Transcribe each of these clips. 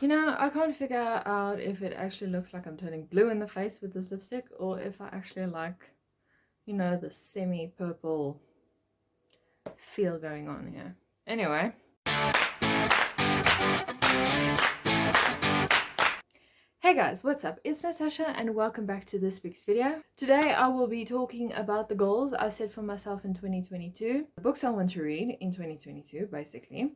You know, I can't figure out if it actually looks like I'm turning blue in the face with this lipstick or if I actually like, you know, the semi-purple feel going on here. Anyway. Hey guys, what's up? It's Natasha and welcome back to this week's video. Today I will be talking about the goals I set for myself in 2022, the books I want to read in 2022 basically,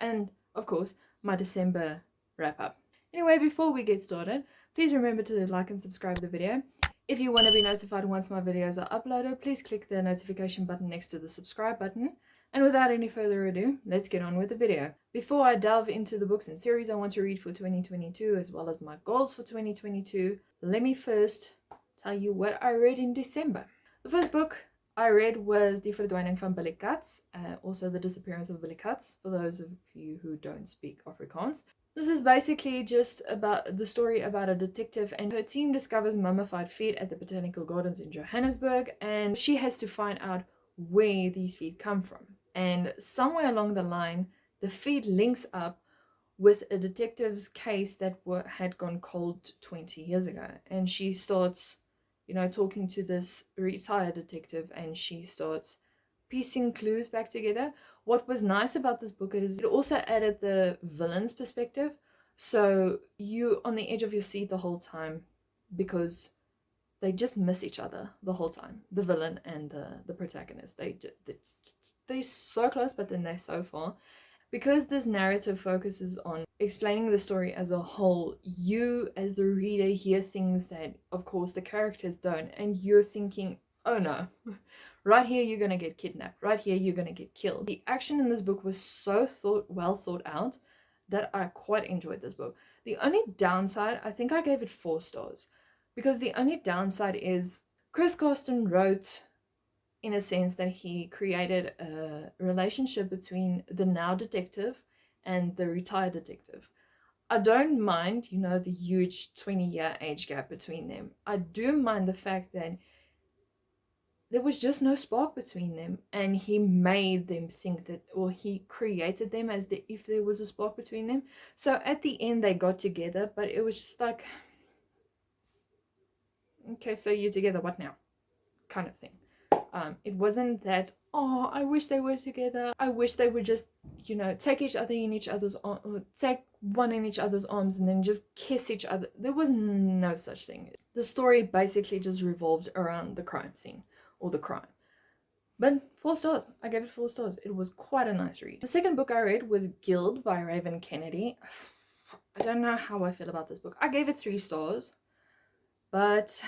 and of course my December wrap up. Anyway, before we get started, please remember to like and subscribe to the video. If you want to be notified once my videos are uploaded, please click the notification button next to the subscribe button. And without any further ado, let's get on with the video. Before I delve into the books and series I want to read for 2022 as well as my goals for 2022, let me first tell you what I read in December. The first book I read was Die Verdwijning van Billy Katz, also The Disappearance of Billy Katz, for those of you who don't speak Afrikaans. This is basically just about the story about a detective and her team discovers mummified feet at the botanical gardens in Johannesburg, and she has to find out where these feet come from. And somewhere along the line, the feet links up with a detective's case that had gone cold 20 years ago. And she starts, you know, talking to this retired detective, and she starts piecing clues back together. What was nice about this book is it also added the villain's perspective, so you on the edge of your seat the whole time because they just miss each other the whole time, the villain and the protagonist. They're so close, but then they're so far. Because this narrative focuses on explaining the story as a whole, you as the reader hear things that of course the characters don't, and you're thinking, oh no, right here you're gonna get kidnapped, right here you're gonna get killed. The action in this book was so well thought out that I quite enjoyed this book. The only downside, I think I gave it 4 stars, because the only downside is Chris Carson wrote in a sense that he created a relationship between the now detective and the retired detective. I don't mind, you know, the huge 20-year age gap between them. I do mind the fact that there was just no spark between them, and he made them think that, or he created them as if there was a spark between them. So at the end they got together, but it was just like, okay, so you're together, what now? Kind of thing. It wasn't that, oh, I wish they were together. I wish they would just, you know, take each other in each other's arms, take one in each other's arms and then just kiss each other. There was no such thing. The story basically just revolved around the crime scene or the crime. But 4 stars. I gave it 4 stars. It was quite a nice read. The second book I read was Guild by Raven Kennedy. I don't know how I feel about this book. I gave it 3 stars, but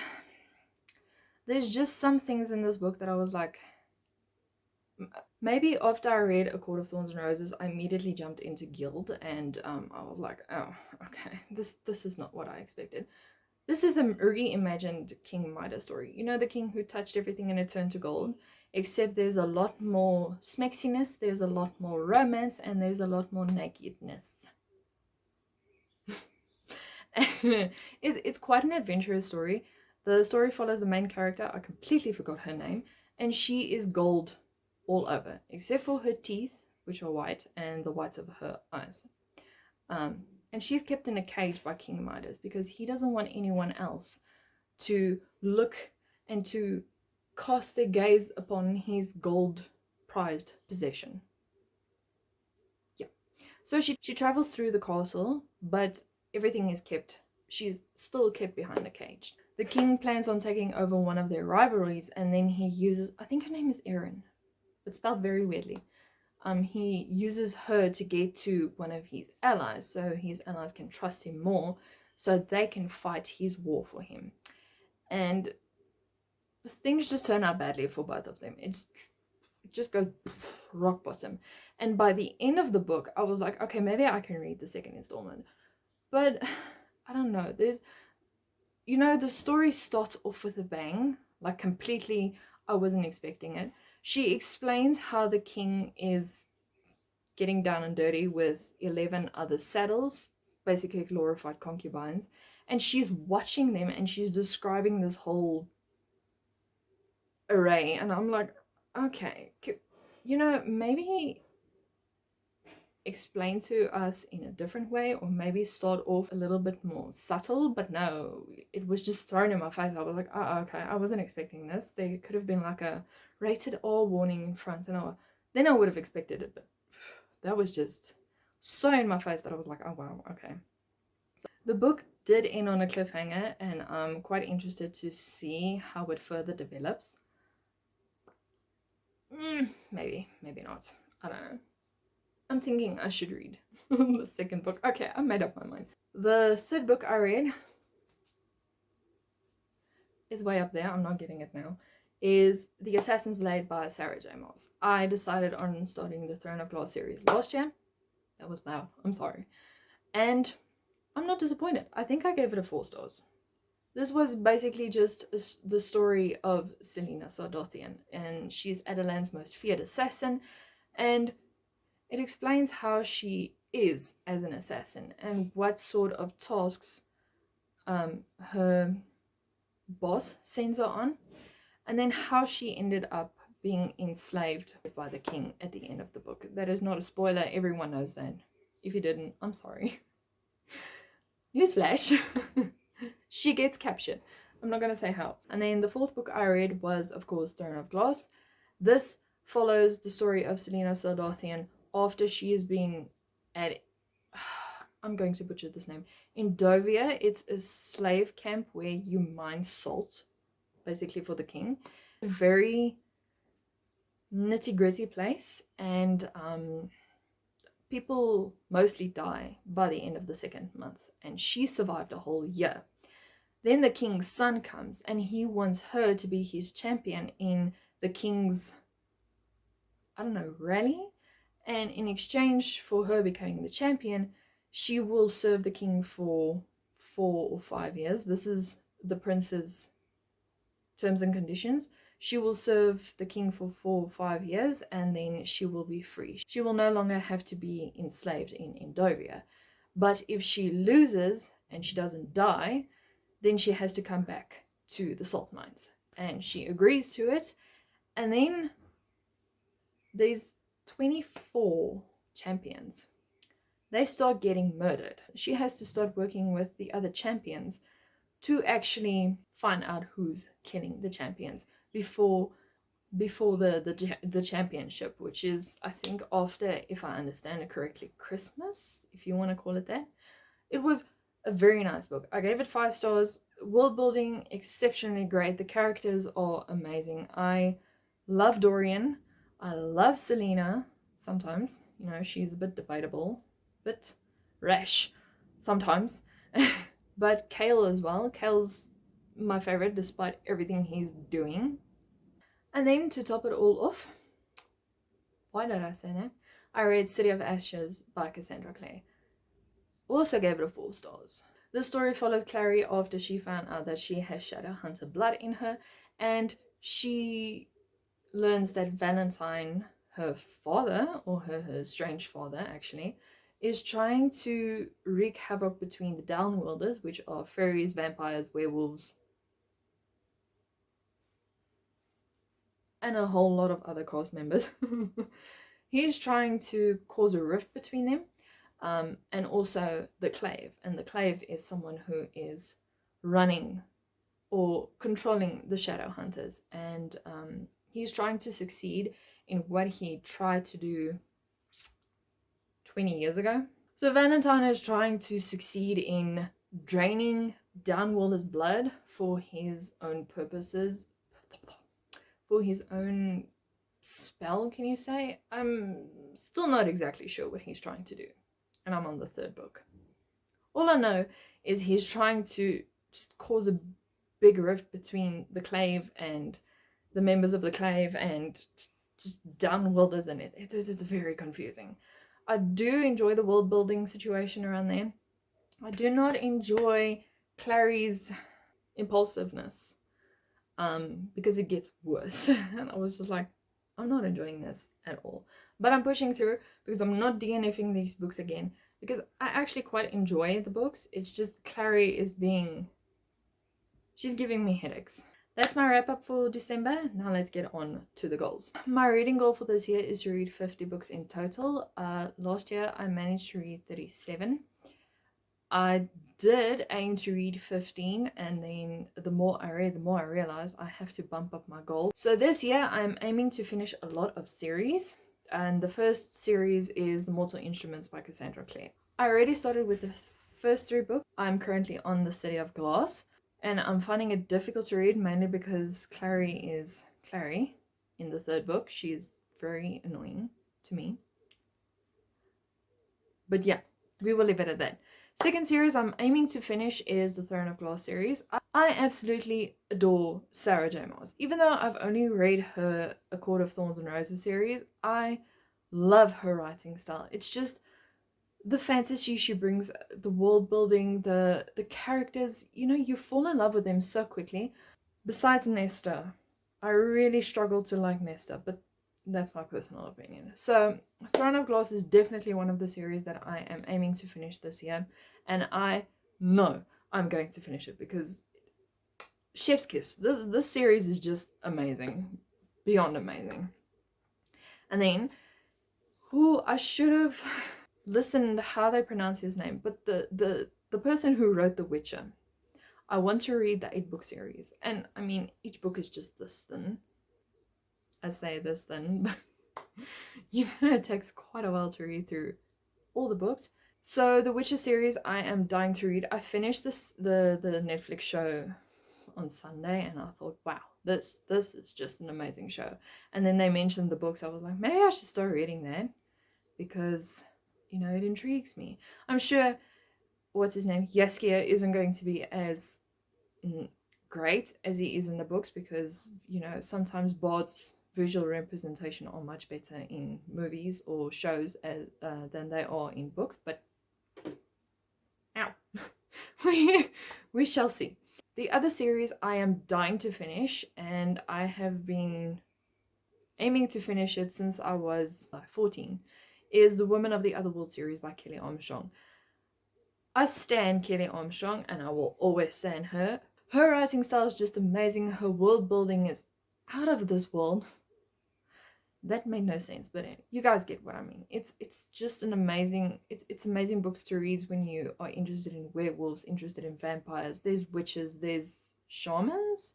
there's just some things in this book that I was like, maybe after I read A Court of Thorns and Roses, I immediately jumped into Guild, and I was like, oh, okay, this is not what I expected. This is a reimagined King Midas story. You know, the king who touched everything and it turned to gold, except there's a lot more smexiness, there's a lot more romance, and there's a lot more nakedness. It's quite an adventurous story. The story follows the main character, I completely forgot her name, and she is gold all over, except for her teeth, which are white, and the whites of her eyes. And she's kept in a cage by King Midas because he doesn't want anyone else to look and to cast their gaze upon his gold prized possession. Yeah. So she travels through the castle, but everything is kept, she's still kept behind the cage. The king plans on taking over one of their rivalries, and then he uses, I think her name is Erin, but spelled very weirdly. He uses her to get to one of his allies, so his allies can trust him more, so they can fight his war for him. And things just turn out badly for both of them. It just goes rock bottom. And by the end of the book, I was like, okay, maybe I can read the second installment. But I don't know. There's, you know, the story starts off with a bang, like completely, I wasn't expecting it. She explains how the king is getting down and dirty with 11 other saddles, basically glorified concubines, and she's watching them and she's describing this whole array, and I'm like, okay, you know, maybe explain to us in a different way, or maybe start off a little bit more subtle. But no, it was just thrown in my face. I was like, oh, okay, I wasn't expecting this. There could have been like a rated R warning in front, and then I would have expected it. But that was just so in my face that I was like, oh wow, okay. So the book did end on a cliffhanger, and I'm quite interested to see how it further develops. Maybe not. I don't know. I'm thinking I should read the second book. Okay, I made up my mind. The third book I read is way up there. I'm not getting it now. Is The Assassin's Blade by Sarah J. Maas. I decided on starting the Throne of Glass series last year. That was loud. I'm sorry. And I'm not disappointed. I think I gave it a 4 stars. This was basically just the story of Selena Sardothian, and she's Adelan's most feared assassin, and it explains how she is as an assassin and what sort of tasks her boss sends her on, and then how she ended up being enslaved by the king at the end of the book. That is not a spoiler. Everyone knows that. If you didn't, I'm sorry. Newsflash. She gets captured. I'm not going to say how. And then the fourth book I read was, of course, Throne of Glass. This follows the story of Selena Sardothian after she has been at, I'm going to butcher this name, in Dovia. It's a slave camp where you mine salt, basically for the king. A very nitty-gritty place, and people mostly die by the end of the 2nd month, and she survived a whole year. Then the king's son comes, and he wants her to be his champion in the king's, I don't know, rally. And in exchange for her becoming the champion, she will serve the king for 4 or 5 years. This is the prince's terms and conditions. She will serve the king for 4 or 5 years, and then she will be free. She will no longer have to be enslaved in Indovia. But if she loses and she doesn't die, then she has to come back to the salt mines. And she agrees to it. And then there's 24 champions. They start getting murdered. She has to start working with the other champions to actually find out who's killing the champions before the championship, which is, I think, after, if I understand it correctly, Christmas, if you want to call it that. It was a very nice book. I gave it 5 stars. World building, exceptionally great. The characters are amazing. I love Dorian. I love Selena. Sometimes, you know, she's a bit debatable, a bit rash sometimes. But Cale as well. Cale's my favorite despite everything he's doing. And then to top it all off, why did I say that? I read City of Ashes by Cassandra Clare. Also gave it a 4 stars. The story follows Clare after she found out that she has Shadowhunter blood in her, and she learns that Valentine, her father, or her strange father actually, is trying to wreak havoc between the Downworlders, which are fairies, vampires, werewolves, and a whole lot of other cast members. He's trying to cause a rift between them. And also the Clave. And the Clave is someone who is running or controlling the Shadowhunters. And he's trying to succeed in what he tried to do 20 years ago. So Valentine is trying to succeed in draining Downworlders' blood for his own purposes. For his own spell, can you say? I'm still not exactly sure what he's trying to do. And I'm on the 3rd book. All I know is he's trying to just cause a big rift between the Clave and the members of the Clave and just Downworlders, and it's very confusing. I do enjoy the world building situation around there. I do not enjoy Clary's impulsiveness, because it gets worse. And I was just like, I'm not enjoying this at all. But I'm pushing through because I'm not DNFing these books again, because I actually quite enjoy the books. It's just Clary is she's giving me headaches. That's my wrap up for December. Now let's get on to the goals. My reading goal for this year is to read 50 books in total. Last year I managed to read 37. I did aim to read 15, and then the more I read, the more I realized I have to bump up my goal. So this year I'm aiming to finish a lot of series, and the first series is The Mortal Instruments by Cassandra Clare. I already started with the first 3 books. I'm currently on The City of Glass, and I'm finding it difficult to read mainly because Clare is Clare in the 3rd book. She is very annoying to me. But yeah, we will leave it at that. Second series I'm aiming to finish is the Throne of Glass series. I absolutely adore Sarah J. Maas. Even though I've only read her A Court of Thorns and Roses series, I love her writing style. It's just the fantasy she brings, the world building, the characters, you know, you fall in love with them so quickly. Besides Nesta, I really struggle to like Nesta, but that's my personal opinion. So Throne of Glass is definitely one of the series that I am aiming to finish this year, and I know I'm going to finish it because chef's kiss. This series is just amazing, beyond amazing. And then, who I should have listened how they pronounce his name, but the person who wrote The Witcher. I want to read the 8-book series, and I mean each book is just this thin. I say this thin, but you know, it takes quite a while to read through all the books. So the Witcher series I am dying to read. I finished the Netflix show on Sunday, and I thought, wow, this is just an amazing show. And then they mentioned the books. I was like, maybe I should start reading that because, you know, it intrigues me. I'm sure, what's his name, Jaskier isn't going to be as great as he is in the books because, you know, sometimes Bard's visual representation are much better in movies or shows than they are in books, but ow, we shall see. The other series I am dying to finish, and I have been aiming to finish it since I was 14, is The Women of the Other World series by Kelly Armstrong. I stan Kelly Armstrong, and I will always stan her. Her writing style is just amazing. Her world building is out of this world. That made no sense, but you guys get what I mean. It's just an amazing, it's amazing books to read when you are interested in werewolves, interested in vampires. There's witches, there's shamans.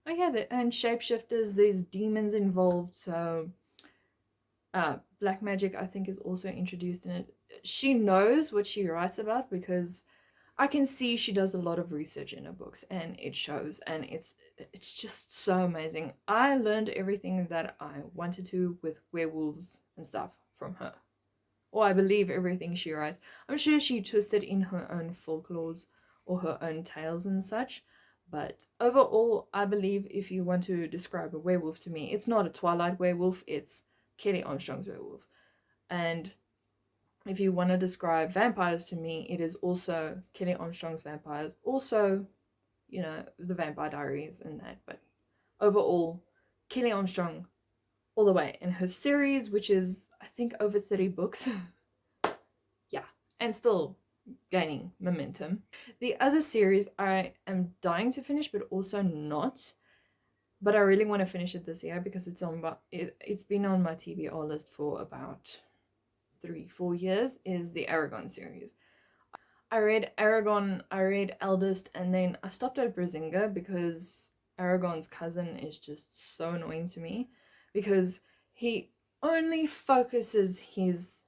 Oh yeah, and shapeshifters. There's demons involved. So, black magic I think is also introduced in it. She knows what she writes about because I can see she does a lot of research in her books, and it shows, and it's just so amazing. I learned everything that I wanted to with werewolves and stuff from her. Or I believe everything she writes. I'm sure she twisted in her own folklores or her own tales and such, but overall, I believe if you want to describe a werewolf to me, it's not a Twilight werewolf, it's Kelly Armstrong's werewolf. And if you want to describe vampires to me, it is also Kelly Armstrong's vampires. Also, you know, the Vampire Diaries and that. But overall, Kelly Armstrong all the way. And her series, which is, I think, over 30 books. Yeah. And still gaining momentum. The other series I am dying to finish, but also not. But I really want to finish it this year because it's been on my TBR list for about 3-4 years, is the Aragon series. I read Aragon, I read Eldest, and then I stopped at Brazinga because Aragon's cousin is just so annoying to me because he only focuses his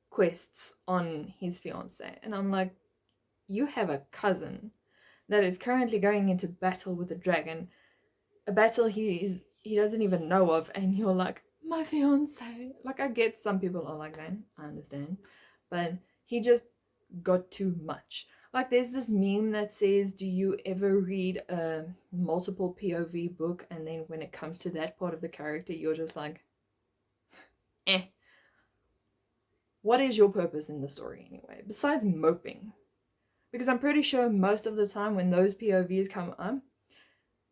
quests on his fiance, and I'm like, you have a cousin that is currently going into battle with a dragon, a battle he doesn't even know of, and you're like, my fiance. Like, I get some people are like that, I understand, but he just got too much. Like, there's this meme that says, do you ever read a multiple POV book, and then when it comes to that part of the character, you're just like, eh. What is your purpose in the story anyway, besides moping? Because I'm pretty sure most of the time when those POVs come up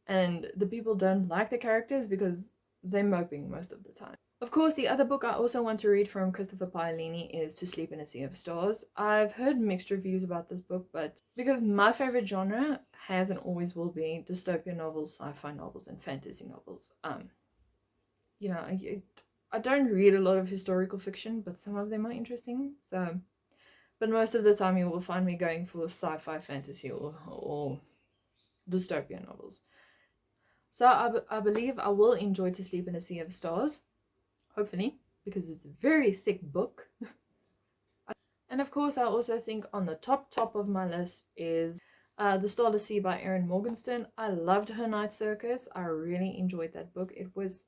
and the people don't like the characters because they're moping most of the time. Of course, the other book I also want to read from Christopher Paolini is To Sleep in a Sea of Stars. I've heard mixed reviews about this book, but because my favorite genre has and always will be dystopian novels, sci-fi novels, and fantasy novels. You know, I don't read a lot of historical fiction, but some of them are interesting. So, but most of the time you will find me going for sci-fi, fantasy, or dystopian novels. So I believe I will enjoy To Sleep in a Sea of Stars, hopefully, because it's a very thick book. And of course, I also think on the top of my list is The Starless Sea by Erin Morgenstern. I loved her Night Circus. I really enjoyed that book. It was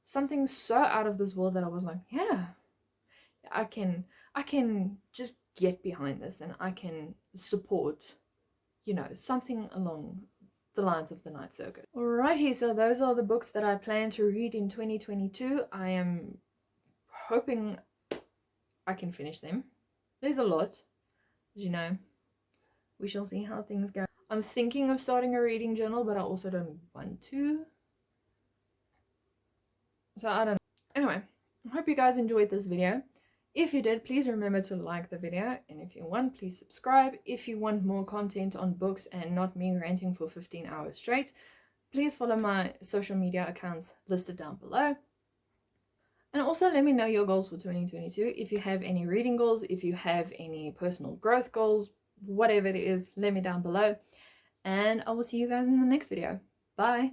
something so out of this world that I was like, yeah, I can just get behind this, and I can support, you know, something along the lines of the Night Circus. Alrighty, so those are the books that I plan to read in 2022. I am hoping I can finish them. There's a lot, as you know. We shall see how things go. I'm thinking of starting a reading journal, but I also don't want to. So I don't know. Anyway, I hope you guys enjoyed this video. If you did, please remember to like the video. And if you want, please subscribe. If you want more content on books and not me ranting for 15 hours straight, please follow my social media accounts listed down below. And also let me know your goals for 2022. If you have any reading goals, if you have any personal growth goals, whatever it is, let me down below. And I will see you guys in the next video. Bye.